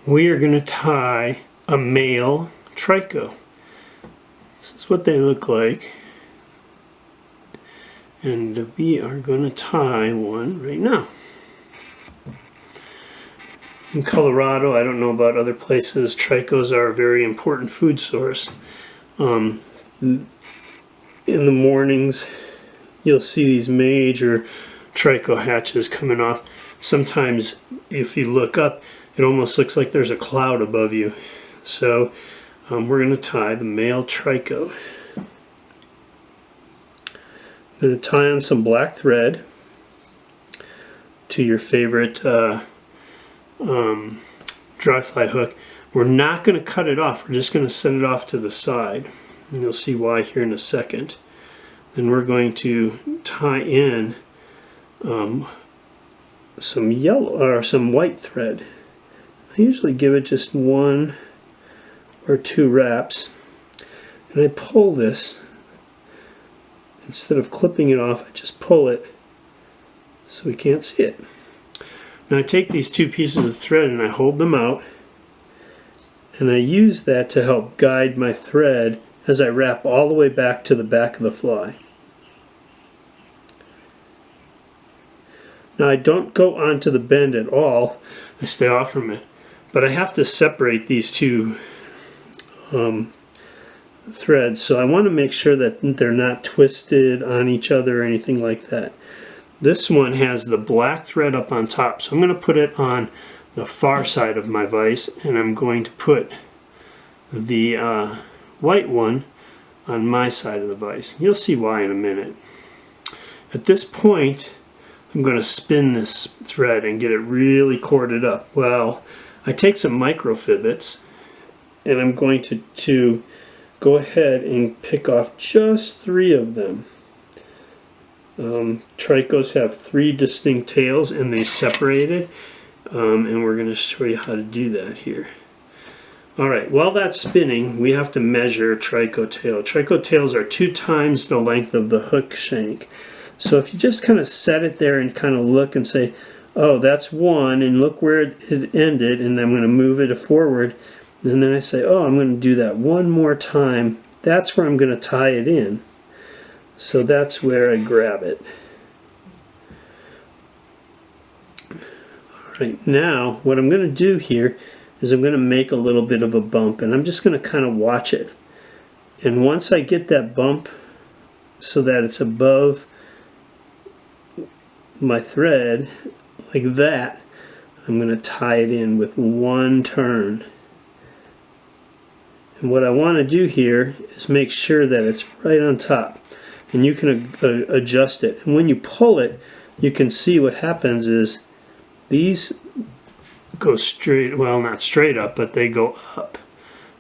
we are going to tie a male Trico. This is what they look like. And we are going to tie one right now. In Colorado, I don't know about other places, Tricos are a very important food source. In the mornings, you'll see these major Trico hatches coming off. Sometimes, if you look up, it almost looks like there's a cloud above you. So, we're going to tie the male Trico. I'm going to tie on some black thread to your favorite dry fly hook. We're not going to cut it off, we're just going to set it off to the side, and you'll see why here in a second. Then we're going to tie in some yellow or some white thread. I usually give it just 1 or 2 wraps, and I pull this. Instead of clipping it off, I just pull it so we can't see it. Now I take these 2 pieces of thread and I hold them out, and I use that to help guide my thread as I wrap all the way back to the back of the fly. Now I don't go onto the bend at all, I stay off from it, but I have to separate these 2 threads, so I want to make sure that they're not twisted on each other or anything like that. This one has the black thread up on top, so I'm going to put it on the far side of my vise, and I'm going to put the white one on my side of the vise. You'll see why in a minute. At this point, I'm going to spin this thread and get it really corded up. Well, I take some microfibbits, and I'm going to go ahead and pick off just 3 of them. Tricos have 3 distinct tails and they separated, and we're going to show you how to do that here. Alright, while that's spinning, we have to measure Trico tail. Trico tails are 2 times the length of the hook shank. So if you just kind of set it there and kind of look and say, oh, that's 1, and look where it ended, and I'm going to move it forward, and then I say, oh, I'm going to do that 1 more time, that's where I'm going to tie it in. So that's where I grab it. Alright, now what I'm going to do here is I'm going to make a little bit of a bump, and I'm just going to kind of watch it. And once I get that bump so that it's above my thread, like that, I'm going to tie it in with 1 turn. And what I want to do here is make sure that it's right on top. And you can adjust it. And when you pull it, you can see what happens is these go straight, well, not straight up, but they go up,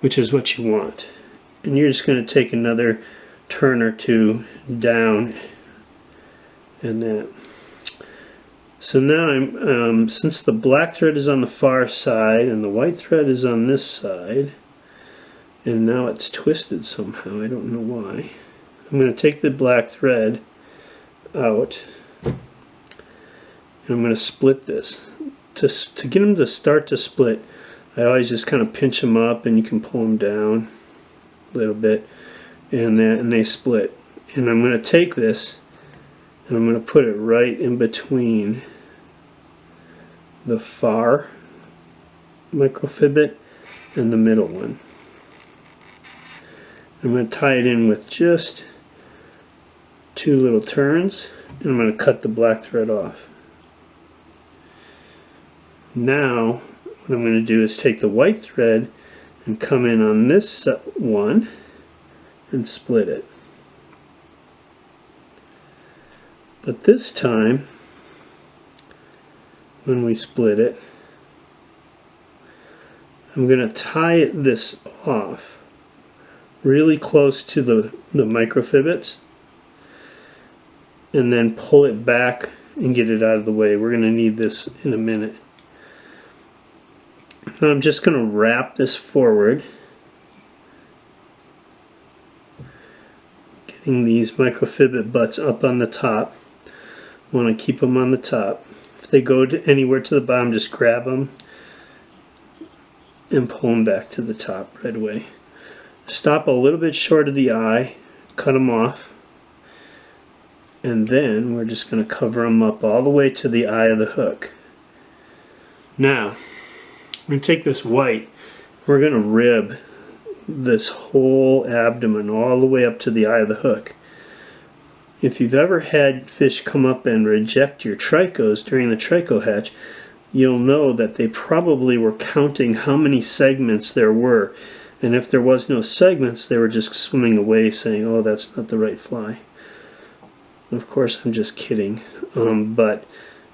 which is what you want. And you're just going to take another turn or 2 down and that. So now I'm since the black thread is on the far side and the white thread is on this side, and now it's twisted somehow, I don't know why. I'm going to take the black thread out, and I'm going to split this. To get them to start to split, I always just kind of pinch them up, and you can pull them down a little bit, and they split. And I'm going to take this, and I'm going to put it right in between the far microfibbit and the middle one. I'm going to tie it in with just 2 little turns, and I'm going to cut the black thread off. Now what I'm going to do is take the white thread and come in on this one and split it. But this time, when we split it, I'm going to tie this off really close to the microfibbits, and then pull it back and get it out of the way. We're going to need this in a minute. Now I'm just going to wrap this forward, getting these microfibbit butts up on the top. I want to keep them on the top. If they go anywhere to the bottom, just grab them and pull them back to the top right away. Stop a little bit short of the eye, cut them off, and then we're just going to cover them up all the way to the eye of the hook. Now, we're going to take this white, we're going to rib this whole abdomen all the way up to the eye of the hook. If you've ever had fish come up and reject your tricos during the trico hatch, you'll know that they probably were counting how many segments there were. And if there was no segments, they were just swimming away saying, oh, that's not the right fly. Of course, I'm just kidding, but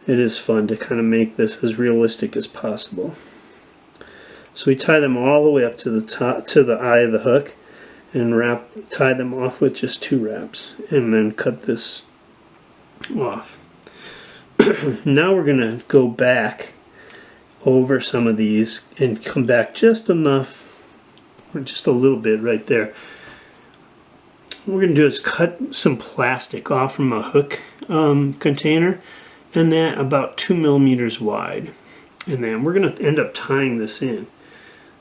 it is fun to kind of make this as realistic as possible. So we tie them all the way up to the top, to the eye of the hook, and tie them off with just 2 wraps, and then cut this off. Now we're going to go back over some of these and come back just enough, or just a little bit right there. What we're going to do is cut some plastic off from a hook container, and that about 2 millimeters wide. And then we're going to end up tying this in.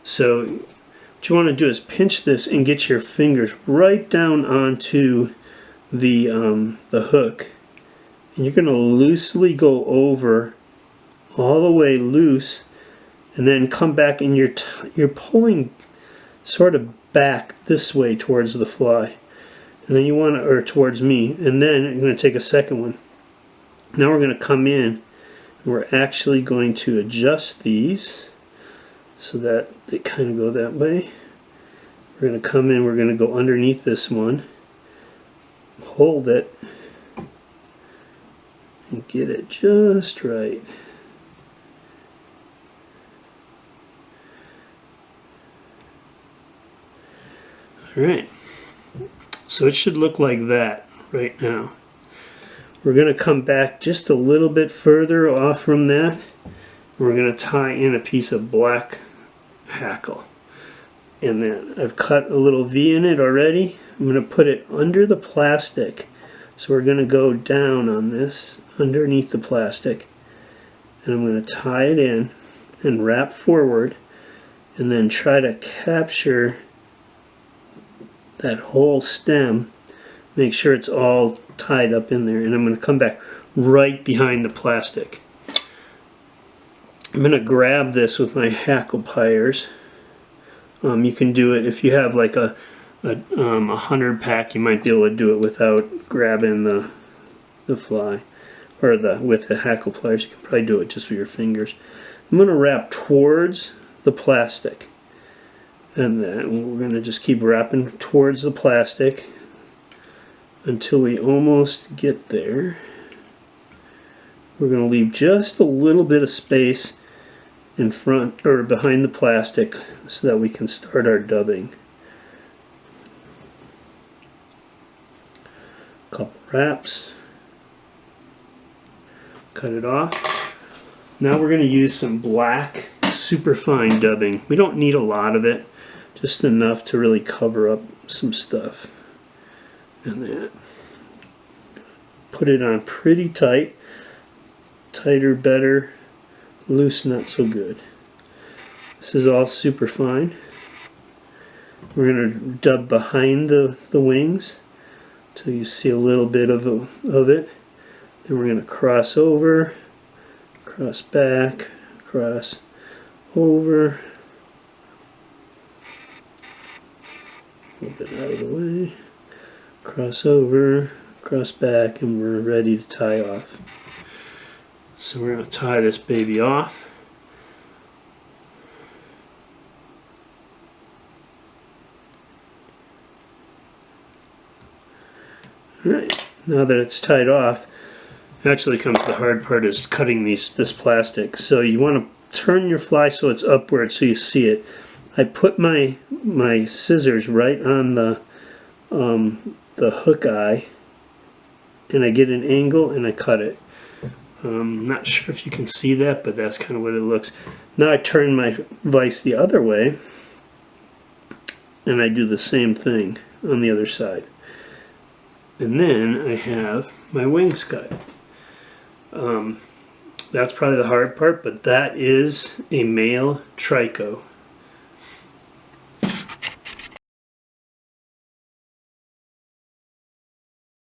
So what you want to do is pinch this and get your fingers right down onto the hook. And you're going to loosely go over all the way loose, and then come back, and you're pulling sort of back this way towards the fly. And then you want to, or towards me, and then you're going to take a second one. Now we're going to come in, and we're actually going to adjust these so that they kind of go that way. We're going to come in, we're going to go underneath this one, hold it, and get it just right. Alright, so it should look like that right now. We're going to come back just a little bit further off from that. We're going to tie in a piece of black hackle. And then I've cut a little V in it already. I'm going to put it under the plastic. So we're going to go down on this, underneath the plastic. And I'm going to tie it in and wrap forward, and then try to capture that whole stem. Make sure it's all tied up in there, and I'm going to come back right behind the plastic. I'm going to grab this with my hackle pliers. You can do it if you have like a 100 pack. You might be able to do it without grabbing the fly, or with the hackle pliers. You can probably do it just with your fingers. I'm going to wrap towards the plastic, and then we're going to just keep wrapping towards the plastic until we almost get there. We're going to leave just a little bit of space in front or behind the plastic so that we can start our dubbing. Couple wraps, cut it off. Now we're going to use some black superfine dubbing. We don't need a lot of it, just enough to really cover up some stuff. And then put it on pretty tight. Tighter better, loose not so good. This is all super fine. We're going to dub behind the wings until you see a little bit of it. Then we're going to cross over, cross back, cross over, a little bit out of the way, cross over, cross back, and we're ready to tie off. So we're going to tie this baby off. Alright, now that it's tied off, actually comes the hard part, is cutting this plastic. So you want to turn your fly so it's upward so you see it. I put my scissors right on the hook eye, and I get an angle and I cut it. I'm not sure if you can see that, but that's kind of what it looks. Now I turn my vise the other way, and I do the same thing on the other side. And then I have my wings cut. That's probably the hard part, but that is a male Trico.